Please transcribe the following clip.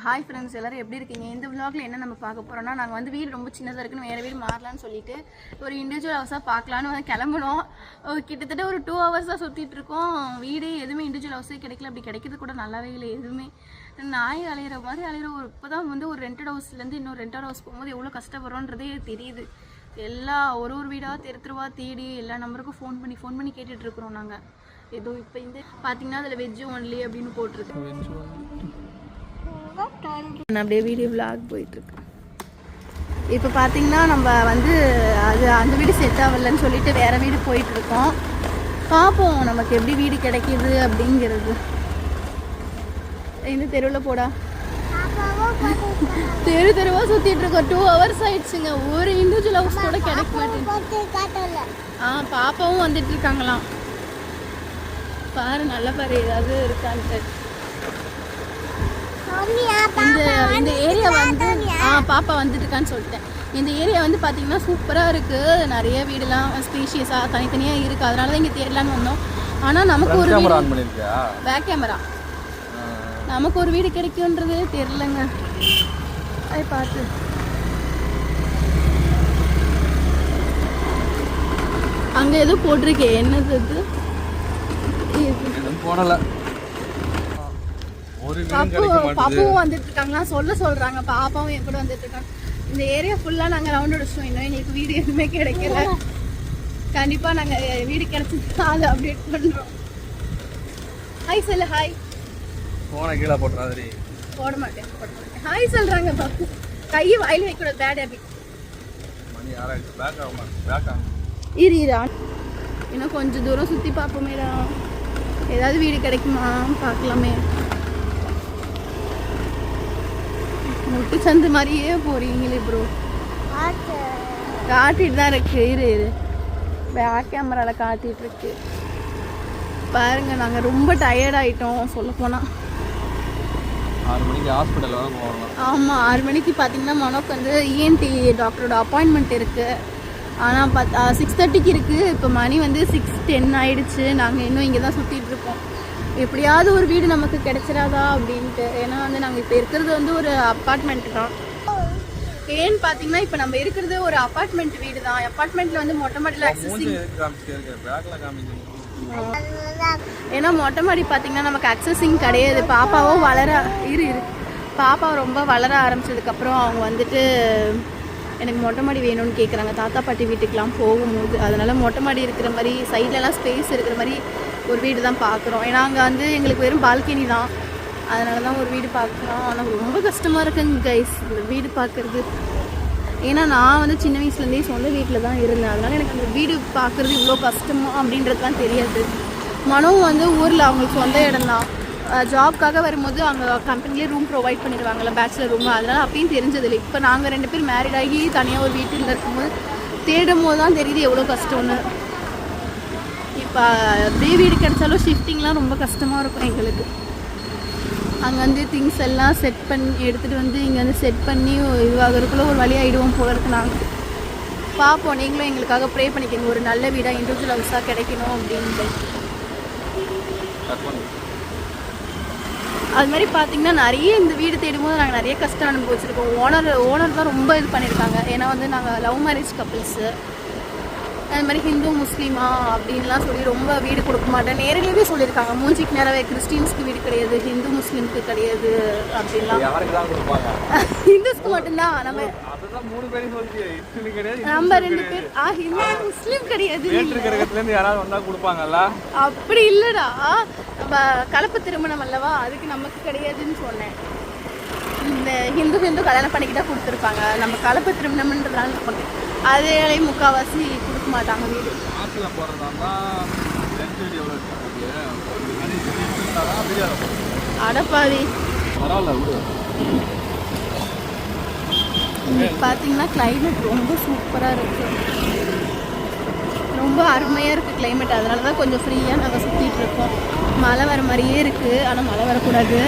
Hi friends, எல்லோரும் எப்படி இருக்கீங்க? இந்த விலாகில் என்ன நம்ம பார்க்க போகிறோம்னா, நாங்கள் வந்து வீடு ரொம்ப சின்னதாக இருக்குன்னு வேறு வீடு மாறலான்னு சொல்லிட்டு ஒரு இண்டிவிஜுவல் ஹவுஸாக பார்க்கலான்னு வந்து கிளம்புனோம். கிட்டத்தட்ட ஒரு 2 hours தான் சுற்றிட்டு இருக்கோம். வீடு எதுவுமே இண்டிவிஜுவல் ஹவுஸே கிடைக்கல. அப்படி கிடைக்கிறது கூட நல்லாவே இல்லை. எதுவுமே நாய் அலையிற மாதிரி அலையிற. இப்போ தான் வந்து ஒரு ரெண்டட் ஹவுஸ்லேருந்து இன்னொரு ரெண்டட் ஹவுஸ் போகும்போது எவ்வளோ கஷ்டப்படுறோன்றதே தெரியுது. ஒரு வீடாக தெருவா தேடி எல்லா நம்பருக்கும் ஃபோன் பண்ணி கேட்டுட்ருக்குறோம் நாங்கள். ஏதோ இப்போ இந்த பார்த்தீங்கன்னா அதில் வெஜ்ஜு ஒன்லி அப்படின்னு போட்டிருக்கு. அப்படியே வீடியோ விலாக் போயிட்டுருக்கு. இப்போ பார்த்தீங்கன்னா நம்ம வந்து அந்த வீடு செட் ஆகலன்னு சொல்லிட்டு வேறு வீடு போயிட்டுருக்கோம். பார்ப்போம் நமக்கு எப்படி வீடு கிடைக்கிது அப்படிங்கிறது. இந்த தெருவில் போடா, தெருவாக சுற்றிட்டு இருக்கோம். 2 hours ஆயிடுச்சுங்க. ஒரு இண்டிவிஜுவல் ஹவுஸ் கூட கிடைக்க மாட்டேங்குது. பாப்பாவும் வந்துட்டு இருக்காங்களாம். பாரு, நல்ல பாரு, ஏதாவது இருக்கான்ட்டு. இந்த ஏரியா வந்து பாப்பா வந்துட்டு இருக்கான்னு சொல்லிட்டேன். இந்த ஏரியா வந்து பார்த்தீங்கன்னா சூப்பராக இருக்குது. நிறைய வீடுலாம் ஸ்பீஷியஸாக தனித்தனியாக இருக்குது. அதனால தான் இங்கே தேடலான்னு வந்தோம். ஆனால் நமக்கு ஒரு பேக் கேமரா நமக்கு ஒரு வீடு கிடைக்கும்ன்றது தெரிலங்க. அதை பார்த்து அங்கே எதுவும் போட்டிருக்கேன். என்னது போடலை. பாப்பாவும் வந்துட்டு இருக்காங்களா சொல்றாங்க. பாப்பாவும் என் கூட வந்துட்டு இருக்காங்க. இந்த ஏரியா ஃபுல்லா நாங்க ரவுண்ட் அடிச்சிட்டோம். இன்னும் எங்களுக்கு வீடு எதுவுமே கிடைக்கல. கண்டிப்பா நாங்க வீடு கிடைச்சா அதை அப்டேட் பண்றோம். ஹாய் சொல்லு. ஹாய். போன கீழே போட்டுறாதே. போட மாட்டேன். ஹாய் சொல்றாங்க. பாப்பு கையை வாயில வைக்க கூடாது. Bad habit. மணி யாராச்சு பேக் இரு இன்னும் கொஞ்சம் தூரம் சுத்தி பார்ப்போமேடா. ஏதாவது வீடு கிடைக்குமா பார்க்கலாமே. முட்டு சந்து மாதிரியே போறீங்களே ப்ரோ. காட்டிட்டு தான் இருக்கு. இரு பேக் கேமரால காட்டிட்டு இருக்கு பாருங்க. நாங்க ரொம்ப டயர்ட் ஆயிட்டோம் சொல்ல போனா. 6 மணிக்கு ஹாஸ்பிட்டல் வர போறோம். ஆமா, 6 மணிக்கு பாத்தீங்கன்னா மனோக்கு வந்து ENT டாக்டரோட அப்பாயின்மெண்ட் இருக்கு. ஆனால் 6:30க்கு இருக்குது. இப்போ மணி வந்து 6:10 ஆயிடுச்சு. நாங்கள் இன்னும் இங்கே தான் சுற்றிட்டு இருக்கோம். எப்படியாவது ஒரு வீடு நமக்கு கிடைச்சிடாதா அப்படின்ட்டு. ஏன்னா வந்து நாங்கள் இப்போ இருக்கிறது வந்து ஒரு அப்பார்ட்மெண்ட் தான். ஏன்னு பார்த்தீங்கன்னா இப்போ நம்ம இருக்கிறது ஒரு அப்பார்ட்மெண்ட் வீடு தான். அப்பார்ட்மெண்ட்டில் வந்து மொட்டை மாடியில் அக்சஸிங். ஏன்னா மொட்டை மாடி பார்த்தீங்கன்னா நமக்கு அக்சஸிங் கிடையாது. பாப்பாவும் பாப்பா ரொம்ப வளர ஆரம்பிச்சதுக்கப்புறம் அவங்க வந்துட்டு எனக்கு மொட்டை மாடி வேணும்னு கேட்குறாங்க. தாத்தா பாட்டி வீட்டுக்கெலாம் போகும்போது. அதனால் மொட்டை மாடி இருக்கிற மாதிரி சைட்லலாம் ஸ்பேஸ் இருக்கிற மாதிரி ஒரு வீடு தான் பார்க்குறோம். ஏன்னா அங்கே வந்து எங்களுக்கு வெறும் பால்கனி தான். அதனால தான் ஒரு வீடு பார்க்குறோம். ஆனால் ரொம்ப கஷ்டமாக இருக்குங்க கைஸ் இந்த வீடு பார்க்குறது. ஏன்னா நான் வந்து சின்ன வயசுலேருந்தே சொந்த வீட்டில் தான் இருந்தேன். அதனால் எனக்கு அந்த வீடு பார்க்குறது இவ்வளோ கஷ்டமா அப்படின்றதுலாம் தெரியாது. மனோவும் வந்து ஊரில் அவங்களுக்கு சொந்த இடம் தான். ஜாப்காக வரும்போது அங்கே கம்பெனிலே ரூம் ப்ரொவைட் பண்ணிடுவாங்கள்ல, பேச்சுலர் ரூம். அதனால் அப்பயும் தெரிஞ்சதில்லை. இப்போ நாங்கள் 2 பேர் மேரிட் ஆகி தனியாக ஒரு வீட்டில் இருக்கும்போது தேடும் போது தான் தெரியுது எவ்வளோ கஷ்டம்னு. இப்போ அப்படியே வீடு கிடைச்சாலும் ஷிஃப்டிங்லாம் ரொம்ப கஷ்டமாக இருக்கும் எங்களுக்கு. அங்கே வந்து திங்ஸ் எல்லாம் செட் பண்ணி எடுத்துகிட்டு வந்து இங்கே வந்து செட் பண்ணி இதுவாகிறதுக்குள்ளே ஒரு வழி ஆகிடுவோம் போல இருக்கு. நாங்கள் பார்ப்போம். நீங்களும் எங்களுக்காக ப்ரே பண்ணிக்கோங்க ஒரு நல்ல வீடாக இண்டிவிஜுவல் ஹவுஸாக கிடைக்கணும் அப்படின்ட்டு. அது மாதிரி பார்த்தீங்கன்னா நிறைய இந்த வீடு தேடும்போது நாங்கள் நிறைய கஷ்டம் அனுபவிச்சிருக்கோம். ஓனர் தான் ரொம்ப இது பண்ணியிருக்காங்க. ஏன்னா வந்து நாங்கள் லவ் மேரேஜ் கப்பிள்ஸு. அது மாதிரி ஹிந்து முஸ்லீமா அப்படின்லாம் சொல்லி ரொம்ப வீடு கொடுக்க மாட்டேன். நேரிலேயே சொல்லியிருக்காங்க. மூஞ்சிக்கு நேரவே கிறிஸ்டின்ஸ்க்கு வீடு கிடையாது, ஹிந்து முஸ்லீம்க்கு கிடையாது அப்படின்லாம். ஹிந்துஸ்க்கு மட்டும்தான். நம்ம 2 பேர் ஹிந்து முஸ்லீம் கிடையாது. அப்படி இல்லைடா, நம்ம கலப்பு திருமணம் அல்லவா, அதுக்கு நமக்கு கிடையாதுன்னு சொன்னேன். இந்த ஹிந்து கல்யாணம் பண்ணிக்கிட்டா கொடுத்துருப்பாங்க. நம்ம கலப்பு திருமணம்ன்றதுனால அதே முக்கால்வாசி கொடுக்க மாட்டாங்க வீடு. அடப்பாவி. பார்த்தீங்கன்னா கிளைமேட் ரொம்ப சூப்பராக இருக்குது. ரொம்ப அருமையாக இருக்குது கிளைமேட். அதனால தான் கொஞ்சம் ஃப்ரீயாக நாங்கள் சுற்றிட்டு இருக்கோம். மழை வர மாதிரியே இருக்குது. ஆனால் மழை வரக்கூடாது.